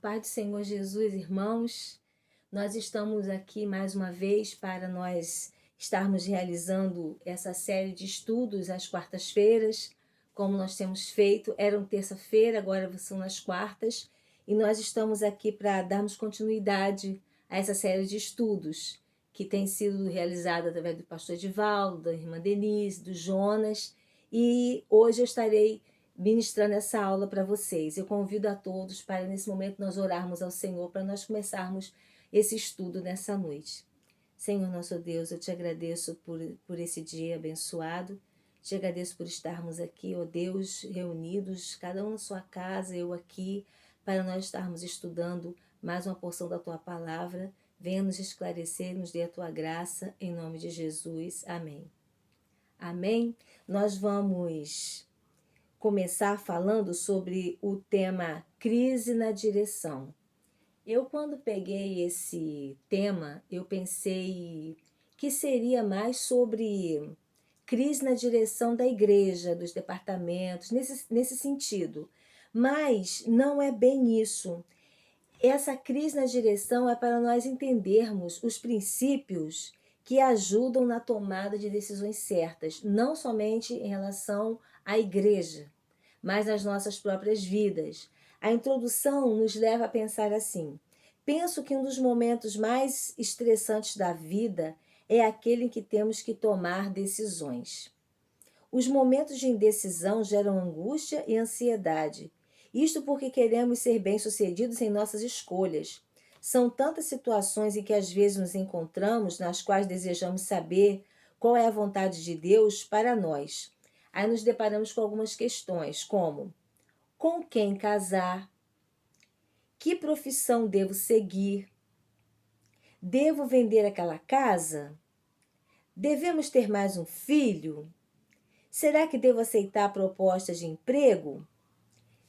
paz do Senhor Jesus, irmãos. Nós estamos aqui mais uma vez para nós estarmos realizando essa série de estudos às quartas-feiras, como nós temos feito. Eram terça-feira, agora são nas quartas, e nós estamos aqui para darmos continuidade a essa série de estudos que tem sido realizada através do pastor Edivaldo, da irmã Denise, do Jonas, e hoje eu estarei ministrando essa aula para vocês. Eu convido a todos para, nesse momento, nós orarmos ao Senhor, para nós começarmos esse estudo nessa noite. Senhor nosso Deus, eu te agradeço por esse dia abençoado, te agradeço por estarmos aqui, ó Deus, reunidos, cada um na sua casa, eu aqui, para nós estarmos estudando mais uma porção da tua palavra. Venha nos esclarecer, nos dê a tua graça, em nome de Jesus. Amém. Amém? Nós vamos começar falando sobre o tema crise na direção. Eu, quando peguei esse tema, eu pensei que seria mais sobre crise na direção da igreja, dos departamentos, nesse sentido. Mas não é bem isso. Essa crise na direção é para nós entendermos os princípios que ajudam na tomada de decisões certas, não somente em relação à igreja, mas nas nossas próprias vidas. A introdução nos leva a pensar assim: penso que um dos momentos mais estressantes da vida é aquele em que temos que tomar decisões. Os momentos de indecisão geram angústia e ansiedade. Isto porque queremos ser bem-sucedidos em nossas escolhas. São tantas situações em que às vezes nos encontramos, nas quais desejamos saber qual é a vontade de Deus para nós. Aí nos deparamos com algumas questões, como: com quem casar? Que profissão devo seguir? Devo vender aquela casa? Devemos ter mais um filho? Será que devo aceitar propostas de emprego?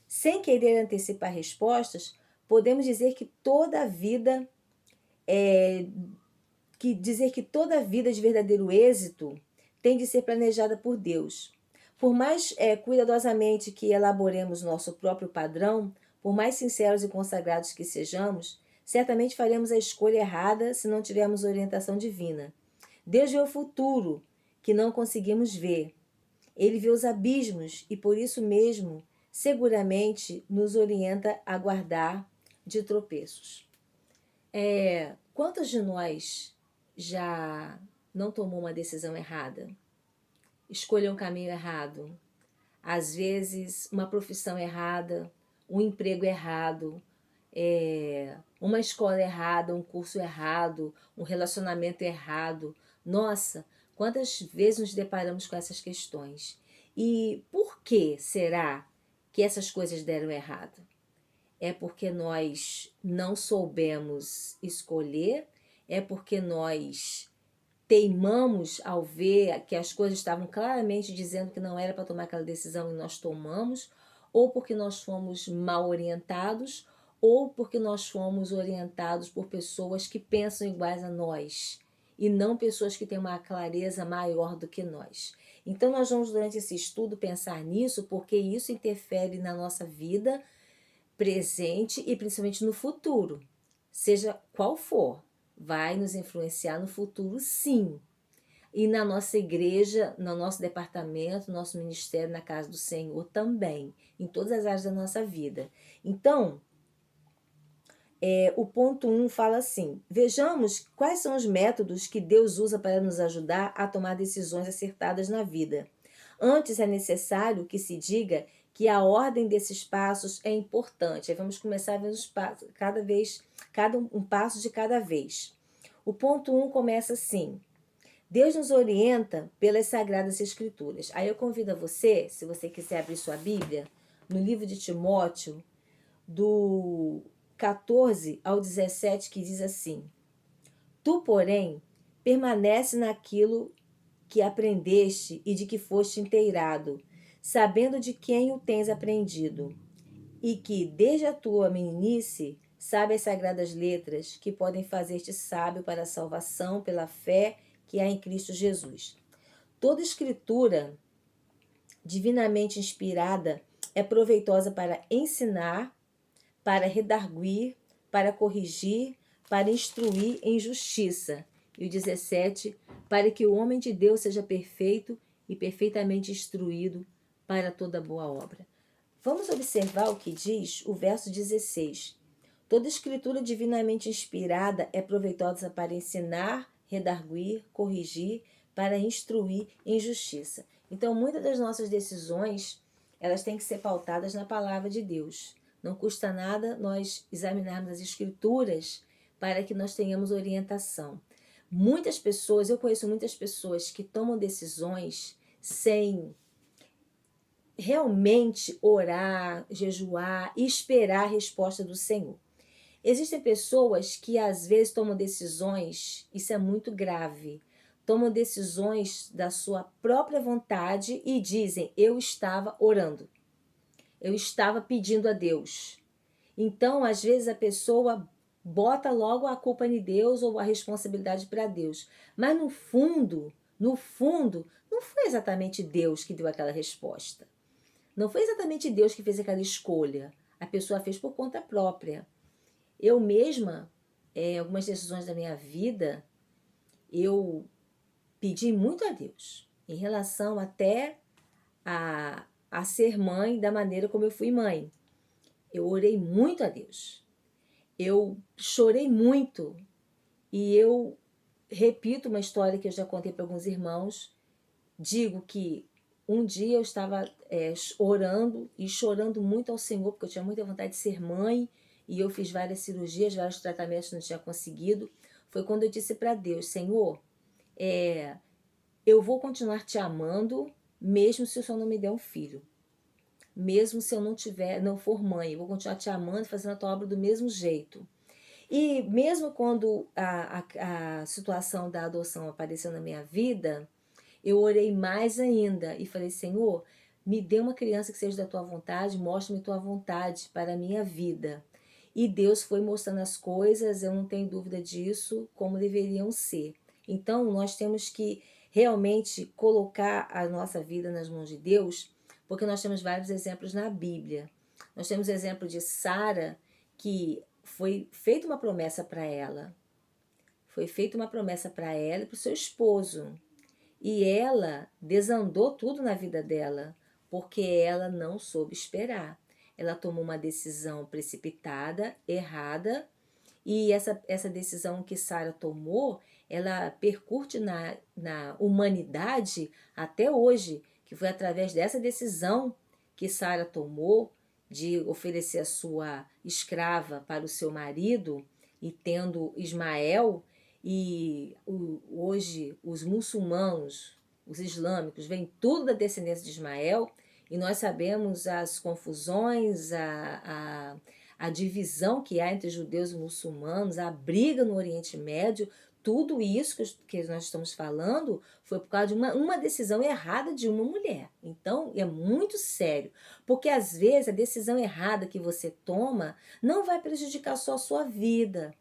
Sem querer antecipar respostas, podemos dizer que toda a vida toda a vida de verdadeiro êxito tem de ser planejada por Deus. Por mais cuidadosamente que elaboremos nosso próprio padrão, por mais sinceros e consagrados que sejamos, certamente faremos a escolha errada se não tivermos orientação divina. Deus vê o futuro que não conseguimos ver. Ele vê os abismos e, por isso mesmo, seguramente nos orienta a guardar de tropeços. Quantos de nós já não tomou uma decisão errada? Escolheu um caminho errado? Às vezes, uma profissão errada, um emprego errado, uma escola errada, um curso errado, um relacionamento errado. Nossa, quantas vezes nos deparamos com essas questões? E por que será que essas coisas deram errado? É porque nós não soubemos escolher? É porque nós teimamos ao ver que as coisas estavam claramente dizendo que não era para tomar aquela decisão e nós tomamos? Ou porque nós fomos mal orientados? Ou porque nós fomos orientados por pessoas que pensam iguais a nós e não pessoas que têm uma clareza maior do que nós? Então nós vamos, durante esse estudo, pensar nisso, porque isso interfere na nossa vida presente e principalmente no futuro, seja qual for, vai nos influenciar no futuro, sim. E na nossa igreja, no nosso departamento, no nosso ministério, na casa do Senhor também, em todas as áreas da nossa vida. Então, o ponto 1 fala assim: vejamos quais são os métodos que Deus usa para nos ajudar a tomar decisões acertadas na vida. Antes é necessário que se diga que a ordem desses passos é importante. Aí vamos começar a ver os passos, um passo de cada vez. O ponto 1 começa assim: Deus nos orienta pelas Sagradas Escrituras. Aí eu convido a você, se você quiser abrir sua Bíblia, no livro de Timóteo, do 14 ao 17, que diz assim: Tu, porém, permanece naquilo que aprendeste e de que foste inteirado, sabendo de quem o tens aprendido, e que, desde a tua meninice, sabe as sagradas letras que podem fazer-te sábio para a salvação pela fé que há em Cristo Jesus. Toda escritura divinamente inspirada é proveitosa para ensinar, para redarguir, para corrigir, para instruir em justiça. E o 17, para que o homem de Deus seja perfeito e perfeitamente instruído para toda boa obra. Vamos observar o que diz o verso 16. Toda escritura divinamente inspirada é proveitosa para ensinar, redarguir, corrigir, para instruir em justiça. Então, muitas das nossas decisões, elas têm que ser pautadas na palavra de Deus. Não custa nada nós examinarmos as escrituras para que nós tenhamos orientação. Muitas pessoas, eu conheço muitas pessoas que tomam decisões sem realmente orar, jejuar e esperar a resposta do Senhor. Existem pessoas que às vezes tomam decisões, isso é muito grave, tomam decisões da sua própria vontade e dizem: eu estava orando, eu estava pedindo a Deus. Então, às vezes a pessoa bota logo a culpa em Deus ou a responsabilidade para Deus. Mas no fundo, não foi exatamente Deus que deu aquela resposta. Não foi exatamente Deus que fez aquela escolha. A pessoa fez por conta própria. Eu mesma, algumas decisões da minha vida, eu pedi muito a Deus, em relação até a ser mãe da maneira como eu fui mãe. Eu orei muito a Deus. Eu chorei muito. E eu repito uma história que eu já contei para alguns irmãos. Digo que um dia eu estava orando e chorando muito ao Senhor, porque eu tinha muita vontade de ser mãe, e eu fiz várias cirurgias, vários tratamentos, não tinha conseguido. Foi quando eu disse para Deus: Senhor, eu vou continuar te amando, mesmo se o Senhor não me der um filho. Mesmo se eu não for mãe, eu vou continuar te amando, fazendo a tua obra do mesmo jeito. E mesmo quando a situação da adoção apareceu na minha vida, eu orei mais ainda e falei: Senhor, me dê uma criança que seja da tua vontade, mostre-me tua vontade para a minha vida. E Deus foi mostrando as coisas, eu não tenho dúvida disso, como deveriam ser. Então, nós temos que realmente colocar a nossa vida nas mãos de Deus, porque nós temos vários exemplos na Bíblia. Nós temos o exemplo de Sara, que foi feita uma promessa para ela. Foi feita uma promessa para ela e para o seu esposo. E ela desandou tudo na vida dela, porque ela não soube esperar. Ela tomou uma decisão precipitada, errada, e essa decisão que Sara tomou, ela percute na humanidade até hoje, que foi através dessa decisão que Sara tomou de oferecer a sua escrava para o seu marido, e tendo Ismael, e hoje os muçulmanos, os islâmicos, vêm tudo da descendência de Ismael, e nós sabemos as confusões, a divisão que há entre judeus e muçulmanos, a briga no Oriente Médio. Tudo isso que nós estamos falando foi por causa de uma decisão errada de uma mulher. Então, é muito sério, porque às vezes a decisão errada que você toma não vai prejudicar só a sua vida.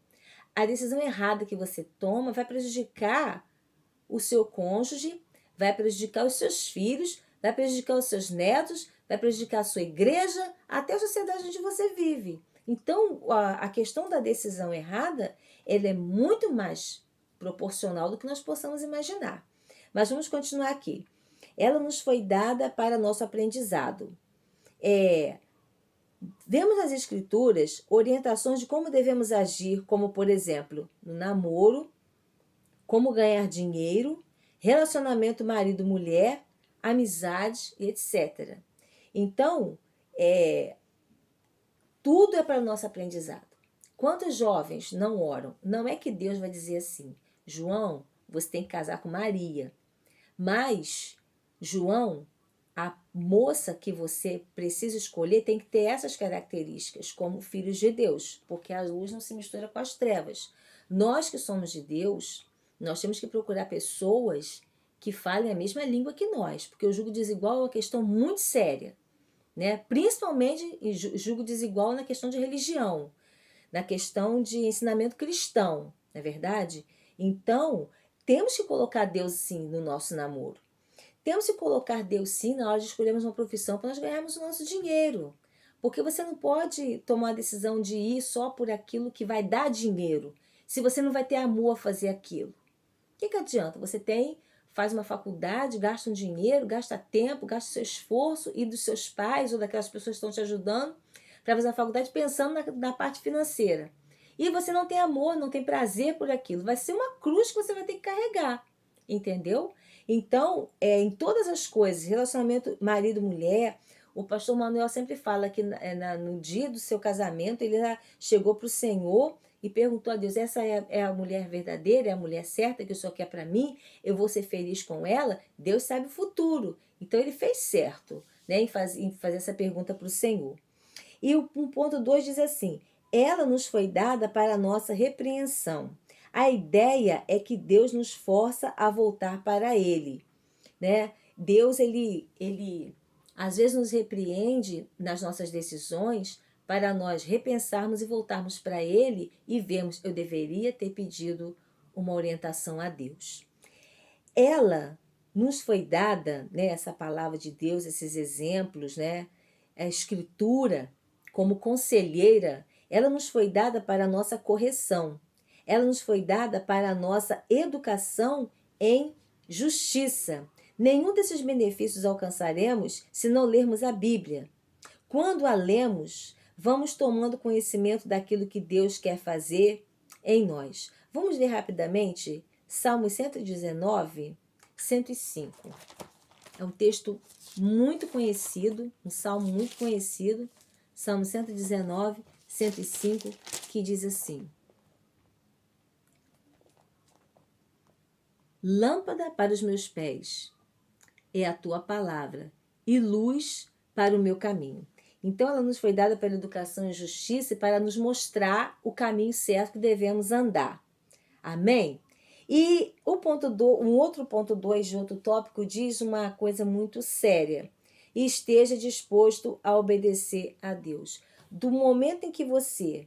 A decisão errada que você toma vai prejudicar o seu cônjuge, vai prejudicar os seus filhos, vai prejudicar os seus netos, vai prejudicar a sua igreja, até a sociedade onde você vive. Então, a questão da decisão errada, ela é muito mais proporcional do que nós possamos imaginar. Mas vamos continuar aqui. Ela nos foi dada para nosso aprendizado. Vemos nas escrituras orientações de como devemos agir, como, por exemplo, no namoro, como ganhar dinheiro, relacionamento marido-mulher, amizade e etc. Então, tudo é para o nosso aprendizado. Quantos jovens não oram? Não é que Deus vai dizer assim: João, você tem que casar com Maria. Mas, João, a moça que você precisa escolher tem que ter essas características como filhos de Deus, porque a luz não se mistura com as trevas. Nós que somos de Deus, nós temos que procurar pessoas que falem a mesma língua que nós, porque o julgo desigual é uma questão muito séria, né? Principalmente julgo desigual na questão de religião, na questão de ensinamento cristão, não é verdade? Então, temos que colocar Deus sim no nosso namoro. Temos que colocar Deus sim na hora de escolhermos uma profissão para nós ganharmos o nosso dinheiro. Porque você não pode tomar a decisão de ir só por aquilo que vai dar dinheiro, se você não vai ter amor a fazer aquilo. O que adianta? Faz uma faculdade, gasta um dinheiro, gasta tempo, gasta seu esforço e dos seus pais ou daquelas pessoas que estão te ajudando para fazer a faculdade pensando na parte financeira. E você não tem amor, não tem prazer por aquilo. Vai ser uma cruz que você vai ter que carregar, entendeu? Então, em todas as coisas, relacionamento marido-mulher, o pastor Manuel sempre fala que no dia do seu casamento, ele chegou para o Senhor e perguntou a Deus, essa é a mulher verdadeira, é a mulher certa que o Senhor quer para mim? Eu vou ser feliz com ela? Deus sabe o futuro. Então ele fez certo, né, em fazer essa pergunta para o Senhor. E o 1.2 diz assim, ela nos foi dada para a nossa repreensão. A ideia é que Deus nos força a voltar para Ele, né? Deus, ele às vezes nos repreende nas nossas decisões para nós repensarmos e voltarmos para Ele e vermos, eu deveria ter pedido uma orientação a Deus. Ela nos foi dada, né, essa palavra de Deus, esses exemplos, né, a Escritura, como conselheira, ela nos foi dada para a nossa correção. Ela nos foi dada para a nossa educação em justiça. Nenhum desses benefícios alcançaremos se não lermos a Bíblia. Quando a lemos, vamos tomando conhecimento daquilo que Deus quer fazer em nós. Vamos ler rapidamente Salmos 119, 105. É um texto muito conhecido, um salmo muito conhecido, Salmo 119, 105, que diz assim: Lâmpada para os meus pés é a tua palavra e luz para o meu caminho. Então ela nos foi dada pela educação e justiça para nos mostrar o caminho certo que devemos andar. Amém? E um outro ponto 2 de outro tópico diz uma coisa muito séria. E esteja disposto a obedecer a Deus. Do momento em que você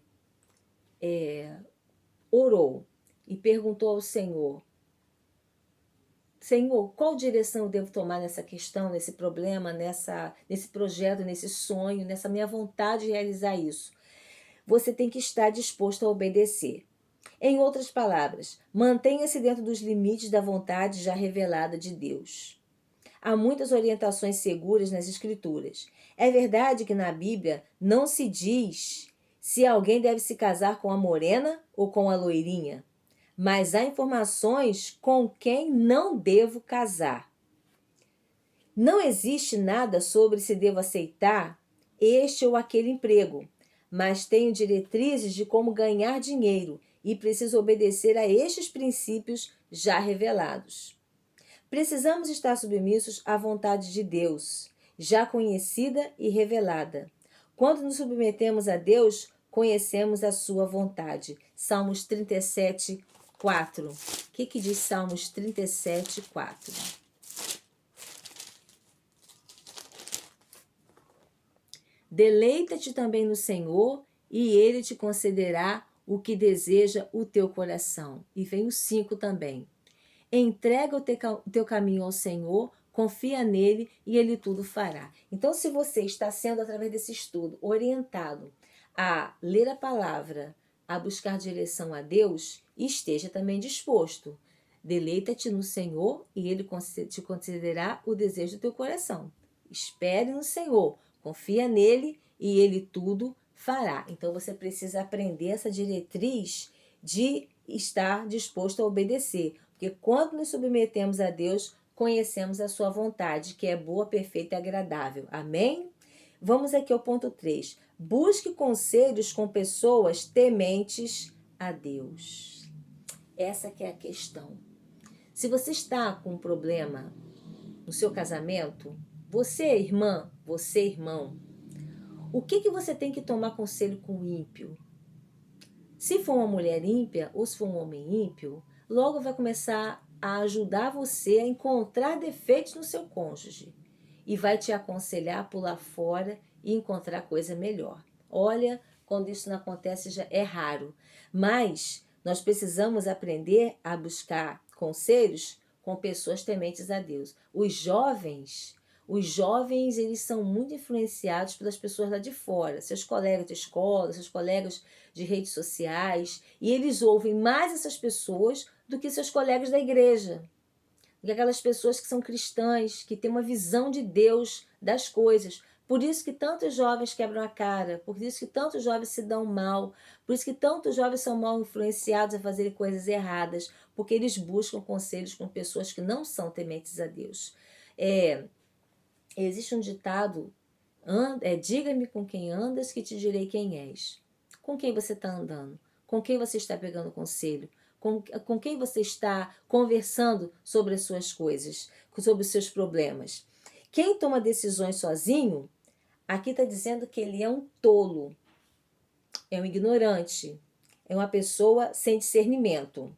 orou e perguntou ao Senhor, Senhor, qual direção eu devo tomar nessa questão, nesse problema, nesse projeto, nesse sonho, nessa minha vontade de realizar isso? Você tem que estar disposto a obedecer. Em outras palavras, mantenha-se dentro dos limites da vontade já revelada de Deus. Há muitas orientações seguras nas Escrituras. É verdade que na Bíblia não se diz se alguém deve se casar com a morena ou com a loirinha, mas há informações com quem não devo casar. Não existe nada sobre se devo aceitar este ou aquele emprego, mas tenho diretrizes de como ganhar dinheiro e preciso obedecer a estes princípios já revelados. Precisamos estar submissos à vontade de Deus, já conhecida e revelada. Quando nos submetemos a Deus, conhecemos a sua vontade. Salmos 37, 4. O que diz Salmos 37, 4? Deleita-te também no Senhor, e Ele te concederá o que deseja o teu coração. E vem o 5 também. Entrega o teu caminho ao Senhor, confia nele e ele tudo fará. Então, se você está sendo, através desse estudo, orientado a ler a palavra, a buscar direção a Deus, esteja também disposto. Deleita-te no Senhor e ele te concederá o desejo do teu coração. Espere no Senhor, confia nele e ele tudo fará. Então, você precisa aprender essa diretriz de estar disposto a obedecer. Porque quando nos submetemos a Deus, conhecemos a sua vontade, que é boa, perfeita e agradável. Amém? Vamos aqui ao ponto 3. Busque conselhos com pessoas tementes a Deus. Essa que é a questão. Se você está com um problema no seu casamento, você, irmã, você, irmão, o que você tem que tomar conselho com o ímpio? Se for uma mulher ímpia ou se for um homem ímpio, logo vai começar a ajudar você a encontrar defeitos no seu cônjuge e vai te aconselhar a pular fora e encontrar coisa melhor. Olha, quando isso não acontece já é raro, mas nós precisamos aprender a buscar conselhos com pessoas tementes a Deus. Os jovens os jovens, eles são muito influenciados pelas pessoas lá de fora, seus colegas de escola, seus colegas de redes sociais, e eles ouvem mais essas pessoas do que seus colegas da igreja, do que aquelas pessoas que são cristãs, que têm uma visão de Deus, das coisas. Por isso que tantos jovens quebram a cara, por isso que tantos jovens se dão mal, por isso que tantos jovens são mal influenciados a fazerem coisas erradas, porque eles buscam conselhos com pessoas que não são tementes a Deus. Existe um ditado, diga-me com quem andas que te direi quem és. Com quem você está andando? Com quem você está pegando conselho? Com quem você está conversando sobre as suas coisas, sobre os seus problemas? Quem toma decisões sozinho, aqui está dizendo que ele é um tolo, é um ignorante, é uma pessoa sem discernimento.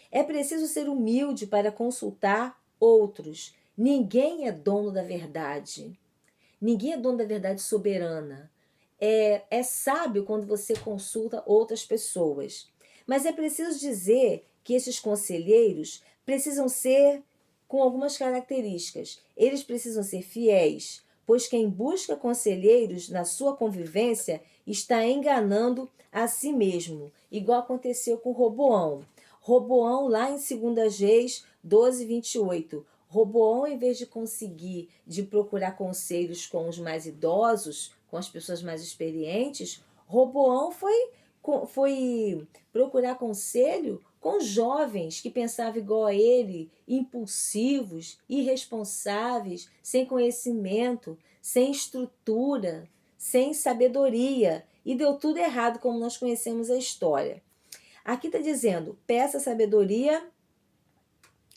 É preciso ser humilde para consultar outros. Ninguém é dono da verdade. Ninguém é dono da verdade soberana. É sábio quando você consulta outras pessoas. Mas é preciso dizer que esses conselheiros precisam ser com algumas características. Eles precisam ser fiéis, pois quem busca conselheiros na sua convivência está enganando a si mesmo, igual aconteceu com Roboão. Roboão, lá em 2 Reis 12, 28. Roboão, em vez de procurar conselhos com os mais idosos, com as pessoas mais experientes, Roboão foi procurar conselho com jovens que pensavam igual a ele, impulsivos, irresponsáveis, sem conhecimento, sem estrutura, sem sabedoria. E deu tudo errado, como nós conhecemos a história. Aqui está dizendo, peça sabedoria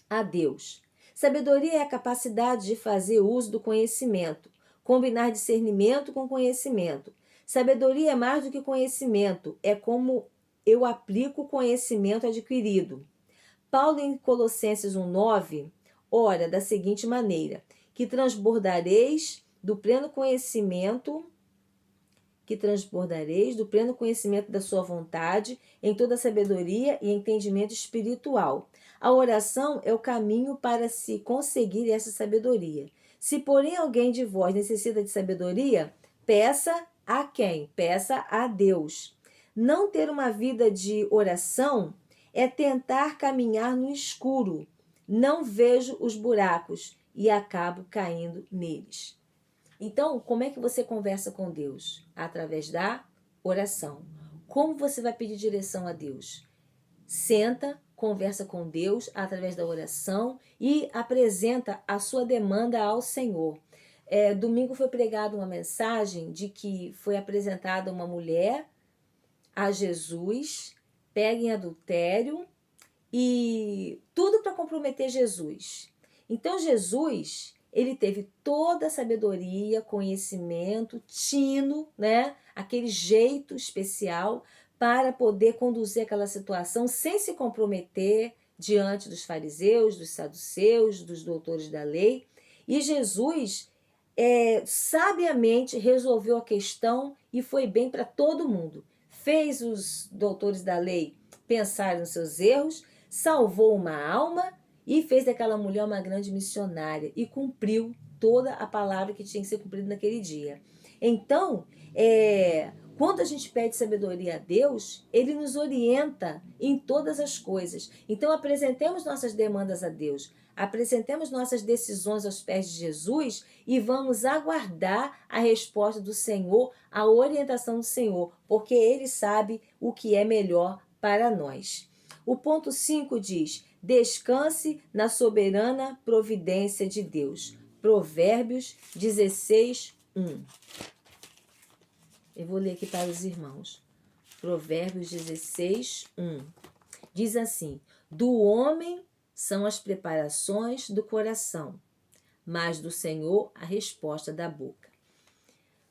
a Deus. Sabedoria é a capacidade de fazer uso do conhecimento, combinar discernimento com conhecimento. Sabedoria é mais do que conhecimento, é como eu aplico o conhecimento adquirido. Paulo, em Colossenses 1,9, ora da seguinte maneira: que transbordareis do pleno conhecimento da sua vontade, em toda sabedoria e entendimento espiritual. A oração é o caminho para se conseguir essa sabedoria. Se, porém, alguém de vós necessita de sabedoria, peça a quem? Peça a Deus. Não ter uma vida de oração é tentar caminhar no escuro. Não vejo os buracos e acabo caindo neles. Então, como é que você conversa com Deus? Através da oração. Como você vai pedir direção a Deus? Senta, conversa com Deus através da oração e apresenta a sua demanda ao Senhor. Domingo foi pregada uma mensagem de que foi apresentada uma mulher a Jesus, pega em adultério e tudo para comprometer Jesus. Então Jesus, ele teve toda a sabedoria, conhecimento, tino, né? Aquele jeito especial para poder conduzir aquela situação sem se comprometer diante dos fariseus, dos saduceus, dos doutores da lei. E Jesus sabiamente resolveu a questão e foi bem para todo mundo. Fez os doutores da lei pensar nos seus erros, salvou uma alma e fez daquela mulher uma grande missionária e cumpriu toda a palavra que tinha que ser cumprida naquele dia. Então, quando a gente pede sabedoria a Deus, Ele nos orienta em todas as coisas. Então, apresentemos nossas demandas a Deus, apresentemos nossas decisões aos pés de Jesus e vamos aguardar a resposta do Senhor, a orientação do Senhor, porque Ele sabe o que é melhor para nós. O ponto 5 diz: descanse na soberana providência de Deus. Provérbios 16, 1. Eu vou ler aqui para os irmãos. Provérbios 16, 1. Diz assim: do homem são as preparações do coração, mas do Senhor a resposta da boca.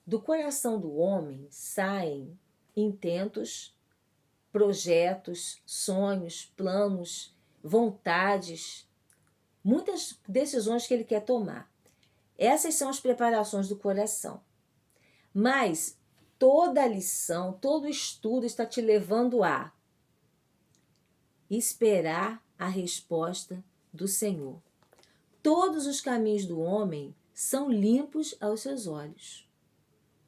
Do coração do homem saem intentos, projetos, sonhos, planos, vontades, muitas decisões que ele quer tomar. Essas são as preparações do coração. Mas toda a lição, todo o estudo está te levando a esperar a resposta do Senhor. Todos os caminhos do homem são limpos aos seus olhos.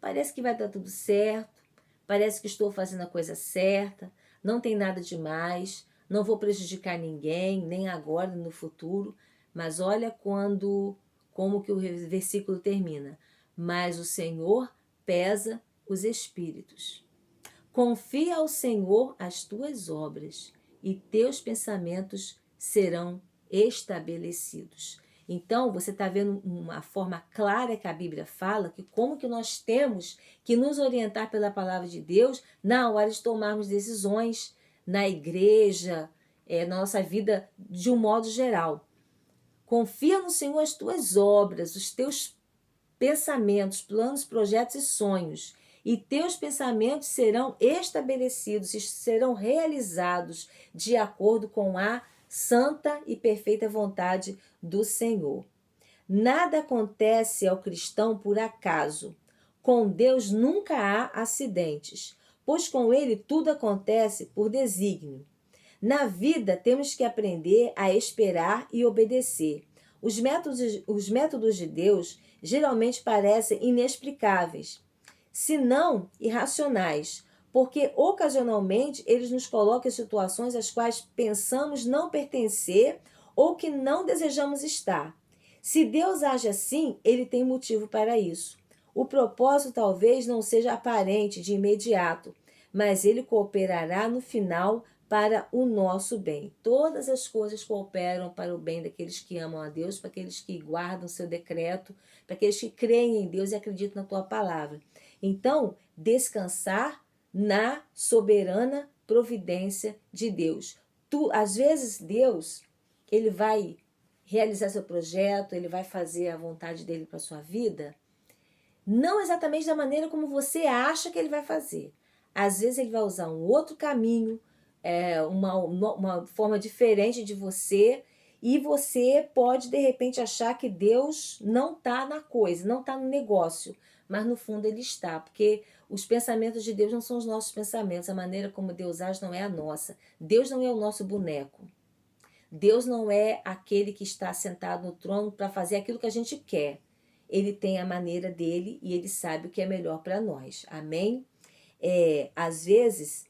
Parece que vai dar tudo certo, parece que estou fazendo a coisa certa, não tem nada demais, não vou prejudicar ninguém, nem agora, nem no futuro. Mas olha como que o versículo termina. Mas o Senhor pesa os espíritos. Confia ao Senhor as tuas obras, e teus pensamentos serão estabelecidos. Então, você está vendo uma forma clara que a Bíblia fala que como que nós temos que nos orientar pela palavra de Deus na hora de tomarmos decisões na igreja, na nossa vida de um modo geral. Confia no Senhor as tuas obras, os teus pensamentos, planos, projetos e sonhos. E teus pensamentos serão estabelecidos e serão realizados de acordo com a santa e perfeita vontade do Senhor. Nada acontece ao cristão por acaso. Com Deus nunca há acidentes, pois com Ele tudo acontece por desígnio. Na vida temos que aprender a esperar e obedecer. Os métodos de Deus geralmente parecem inexplicáveis, se não irracionais, porque ocasionalmente eles nos colocam em situações às quais pensamos não pertencer ou que não desejamos estar. Se Deus age assim, ele tem motivo para isso. O propósito talvez não seja aparente de imediato, mas ele cooperará no final para o nosso bem. Todas as coisas cooperam para o bem daqueles que amam a Deus, para aqueles que guardam o seu decreto, para aqueles que creem em Deus e acreditam na tua palavra. Então, descansar na soberana providência de Deus. Às vezes, Deus, ele vai realizar seu projeto, ele vai fazer a vontade dele para a sua vida, não exatamente da maneira como você acha que ele vai fazer. Às vezes ele vai usar um outro caminho, uma forma diferente de você, e você pode, de repente, achar que Deus não está na coisa, não está no negócio, mas no fundo ele está, porque os pensamentos de Deus não são os nossos pensamentos, a maneira como Deus age não é a nossa. Deus não é o nosso boneco. Deus não é aquele que está sentado no trono para fazer aquilo que a gente quer. Ele tem a maneira dele e ele sabe o que é melhor para nós. Amém? Às vezes,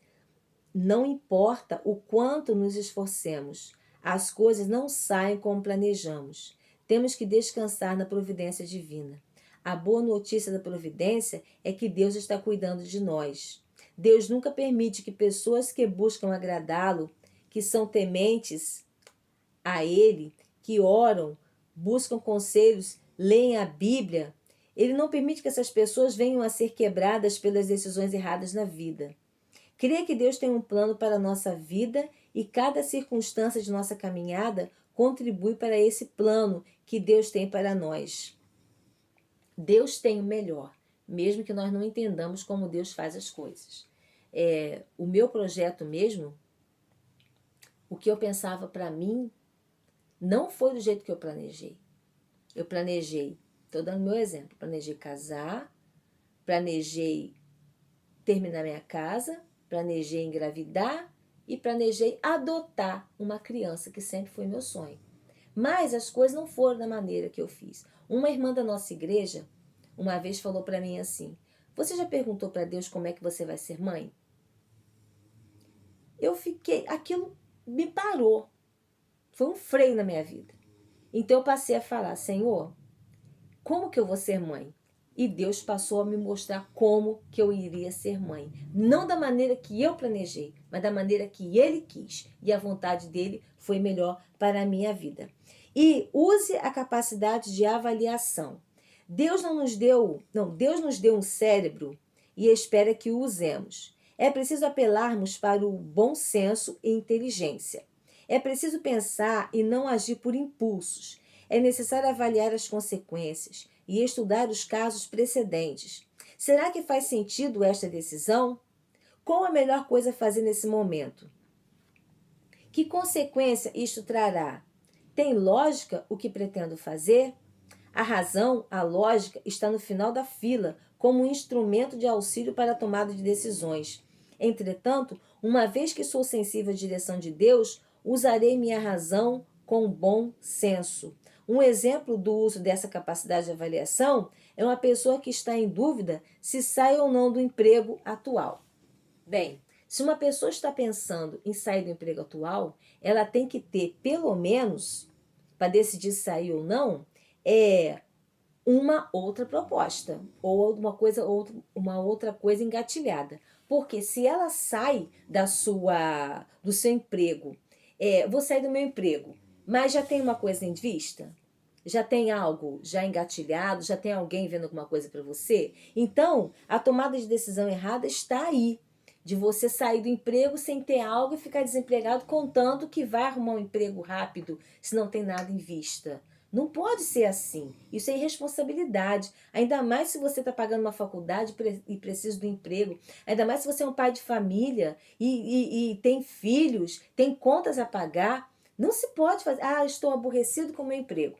não importa o quanto nos esforcemos, as coisas não saem como planejamos. Temos que descansar na providência divina. A boa notícia da providência é que Deus está cuidando de nós. Deus nunca permite que pessoas que buscam agradá-lo, que são tementes a Ele, que oram, buscam conselhos, leem a Bíblia, Ele não permite que essas pessoas venham a ser quebradas pelas decisões erradas na vida. Creia que Deus tem um plano para a nossa vida e cada circunstância de nossa caminhada contribui para esse plano que Deus tem para nós. Deus tem o melhor, mesmo que nós não entendamos como Deus faz as coisas. O meu projeto mesmo, o que eu pensava para mim, não foi do jeito que eu planejei. Eu planejei, estou dando meu exemplo, planejei casar, planejei terminar minha casa, planejei engravidar e planejei adotar uma criança, que sempre foi meu sonho. Mas as coisas não foram da maneira que eu fiz. Uma irmã da nossa igreja, uma vez falou para mim assim: você já perguntou para Deus como é que você vai ser mãe? Eu fiquei, aquilo me parou. Foi um freio na minha vida. Então eu passei a falar: Senhor, como que eu vou ser mãe? E Deus passou a me mostrar como que eu iria ser mãe. Não da maneira que eu planejei, mas da maneira que Ele quis. E a vontade dele foi melhor para a minha vida. E use a capacidade de avaliação. Deus nos deu um cérebro e espera que o usemos. É preciso apelarmos para o bom senso e inteligência. É preciso pensar e não agir por impulsos. É necessário avaliar as consequências e estudar os casos precedentes. Será que faz sentido esta decisão? Qual a melhor coisa a fazer nesse momento? Que consequência isto trará? Tem lógica o que pretendo fazer? A razão, a lógica, está no final da fila como um instrumento de auxílio para a tomada de decisões. Entretanto, uma vez que sou sensível à direção de Deus, usarei minha razão com bom senso. Um exemplo do uso dessa capacidade de avaliação é uma pessoa que está em dúvida se sai ou não do emprego atual. Bem, se uma pessoa está pensando em sair do emprego atual, ela tem que ter, pelo menos, para decidir sair ou não, uma outra proposta ou uma outra coisa engatilhada. Porque se ela sai do seu emprego, vou sair do meu emprego, mas já tem uma coisa em vista? Já tem algo já engatilhado? Já tem alguém vendo alguma coisa para você? Então, a tomada de decisão errada está aí. De você sair do emprego sem ter algo e ficar desempregado contando que vai arrumar um emprego rápido se não tem nada em vista. Não pode ser assim. Isso é irresponsabilidade. Ainda mais se você está pagando uma faculdade e precisa do emprego. Ainda mais se você é um pai de família e tem filhos, tem contas a pagar. Não se pode fazer. Estou aborrecido com o meu emprego.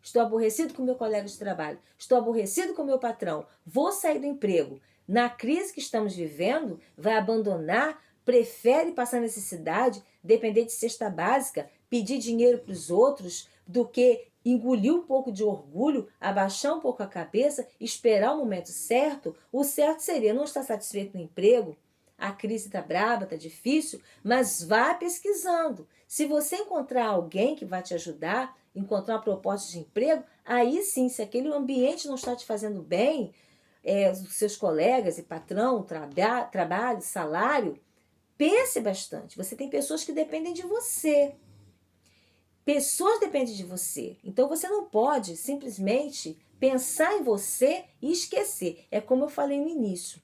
Estou aborrecido com o meu colega de trabalho. Estou aborrecido com o meu patrão. Vou sair do emprego. Na crise que estamos vivendo, vai abandonar, prefere passar necessidade, depender de cesta básica, pedir dinheiro para os outros, do que engolir um pouco de orgulho, abaixar um pouco a cabeça, esperar o momento certo. O certo seria não estar satisfeito no emprego. A crise está brava, está difícil, mas vá pesquisando. Se você encontrar alguém que vai te ajudar, encontrar uma proposta de emprego, aí sim, se aquele ambiente não está te fazendo bem, os seus colegas e patrão, trabalho, salário, pense bastante. Você tem pessoas que dependem de você. Pessoas dependem de você. Então você não pode simplesmente pensar em você e esquecer. É como eu falei no início.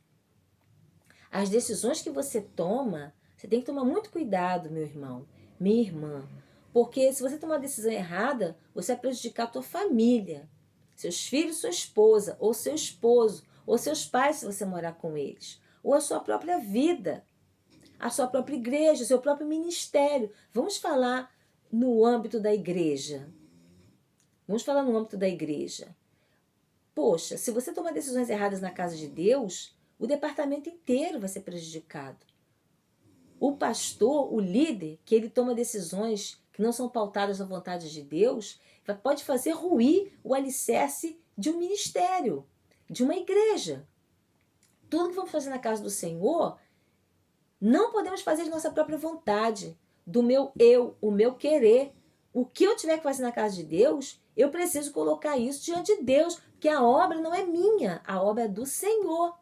As decisões que você toma, você tem que tomar muito cuidado, meu irmão, minha irmã. Porque se você tomar uma decisão errada, você vai prejudicar a tua família, seus filhos, sua esposa, ou seu esposo, ou seus pais, se você morar com eles, ou a sua própria vida, a sua própria igreja, o seu próprio ministério. Vamos falar no âmbito da igreja. Poxa, se você tomar decisões erradas na casa de Deus, o departamento inteiro vai ser prejudicado. O pastor, o líder, que ele toma decisões que não são pautadas na vontade de Deus, pode fazer ruir o alicerce de um ministério, de uma igreja. Tudo que vamos fazer na casa do Senhor, não podemos fazer de nossa própria vontade, do meu eu, o meu querer. O que eu tiver que fazer na casa de Deus, eu preciso colocar isso diante de Deus, porque a obra não é minha, a obra é do Senhor.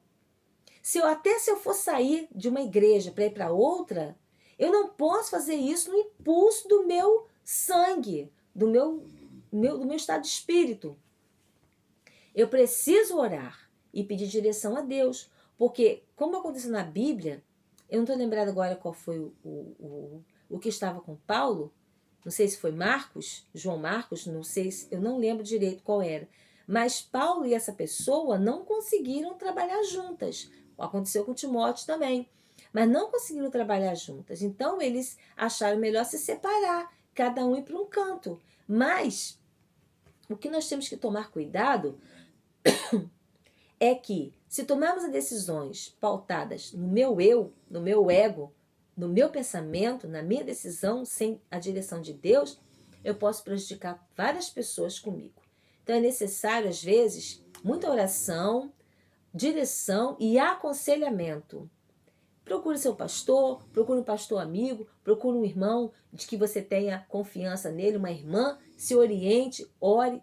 Se eu for sair de uma igreja para ir para outra, eu não posso fazer isso no impulso do meu sangue, do meu estado de espírito. Eu preciso orar e pedir direção a Deus, porque, como aconteceu na Bíblia, eu não estou lembrada agora qual foi o que estava com Paulo, não sei se foi Marcos, João Marcos, não sei, eu não lembro direito qual era, mas Paulo e essa pessoa não conseguiram trabalhar juntas. Aconteceu com Timóteo também, mas não conseguiram trabalhar juntas. Então eles acharam melhor se separar, cada um ir para um canto. Mas o que nós temos que tomar cuidado é que, se tomarmos as decisões pautadas no meu eu, no meu ego, no meu pensamento, na minha decisão, sem a direção de Deus, eu posso prejudicar várias pessoas comigo. Então é necessário, às vezes, muita oração, direção e aconselhamento. Procure seu pastor, procure um pastor amigo, procure um irmão de que você tenha confiança nele, uma irmã, se oriente, ore,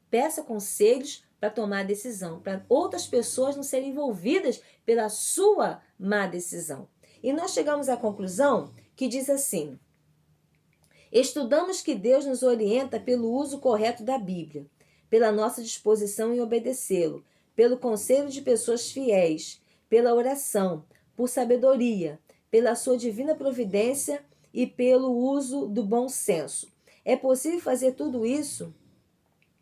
peça conselhos para tomar a decisão, para outras pessoas não serem envolvidas pela sua má decisão. E nós chegamos à conclusão que diz assim: estudamos que Deus nos orienta pelo uso correto da Bíblia, pela nossa disposição em obedecê-lo, pelo conselho de pessoas fiéis, pela oração, por sabedoria, pela sua divina providência e pelo uso do bom senso. É possível fazer tudo isso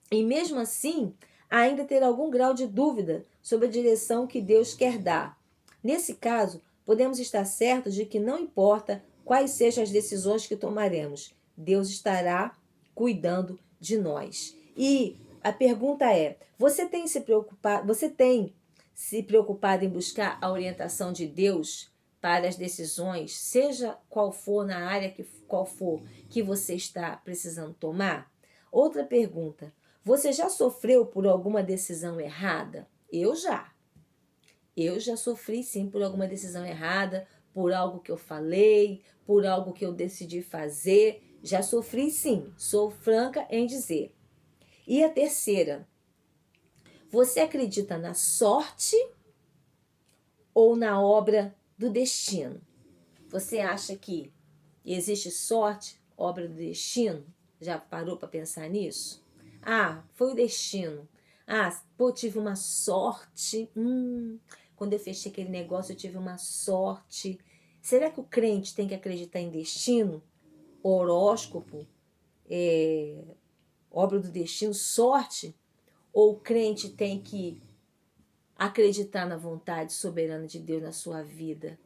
e, mesmo assim, ainda ter algum grau de dúvida sobre a direção que Deus quer dar. Nesse caso, podemos estar certos de que não importa quais sejam as decisões que tomaremos, Deus estará cuidando de nós. E a pergunta é: você tem se preocupado em buscar a orientação de Deus para as decisões, seja qual for na área qual for que você está precisando tomar? Outra pergunta. Você já sofreu por alguma decisão errada? Eu já. Eu já sofri sim por alguma decisão errada, por algo que eu falei, por algo que eu decidi fazer. Já sofri sim. Sou franca em dizer. E a terceira. Você acredita na sorte ou na obra do destino? Você acha que existe sorte, obra do destino? Já parou para pensar nisso? Ah, foi o destino. Ah, pô, tive uma sorte. Quando eu fechei aquele negócio, eu tive uma sorte. Será que o crente tem que acreditar em destino? Horóscopo? Obra do destino? Sorte? Ou o crente tem que acreditar na vontade soberana de Deus na sua vida?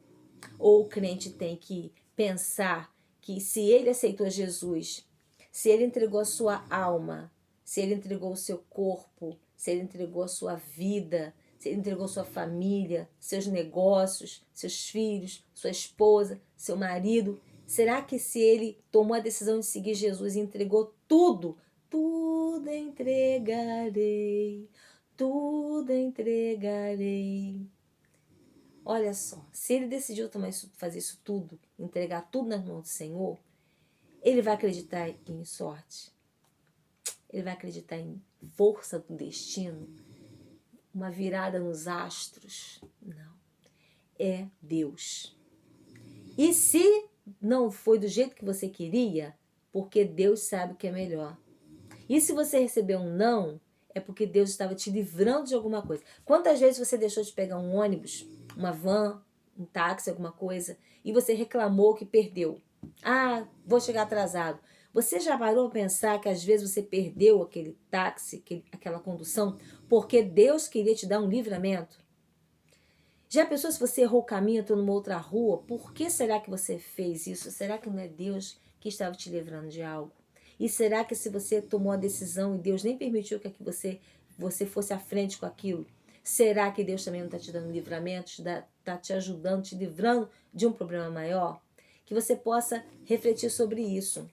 Ou o crente tem que pensar que se ele aceitou Jesus, se ele entregou a sua alma, se ele entregou o seu corpo, se ele entregou a sua vida, se ele entregou sua família, seus negócios, seus filhos, sua esposa, seu marido, será que se ele tomou a decisão de seguir Jesus e entregou tudo, tudo entregarei, tudo entregarei. Olha só, se ele decidiu fazer isso tudo, entregar tudo nas mãos do Senhor, ele vai acreditar em sorte? Ele vai acreditar em força do destino? Uma virada nos astros? Não. É Deus. E se não foi do jeito que você queria, porque Deus sabe o que é melhor. E se você recebeu um não, é porque Deus estava te livrando de alguma coisa. Quantas vezes você deixou de pegar um ônibus, uma van, um táxi, alguma coisa, e você reclamou que perdeu? Ah, vou chegar atrasado. Você já parou a pensar que às vezes você perdeu aquele táxi, aquela condução, porque Deus queria te dar um livramento? Já pensou se você errou o caminho, entrou numa outra rua? Por que será que você fez isso? Será que não é Deus que estava te livrando de algo? E será que se você tomou a decisão e Deus nem permitiu que você fosse à frente com aquilo, será que Deus também não está te dando livramento, está te ajudando, te livrando de um problema maior? Que você possa refletir sobre isso.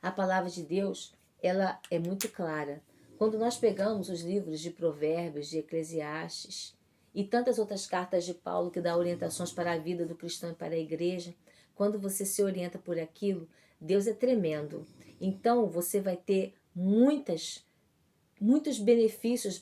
A palavra de Deus, ela é muito clara. Quando nós pegamos os livros de Provérbios, de Eclesiastes e tantas outras cartas de Paulo que dá orientações para a vida do cristão e para a igreja, quando você se orienta por aquilo, Deus é tremendo. Então você vai ter muitos benefícios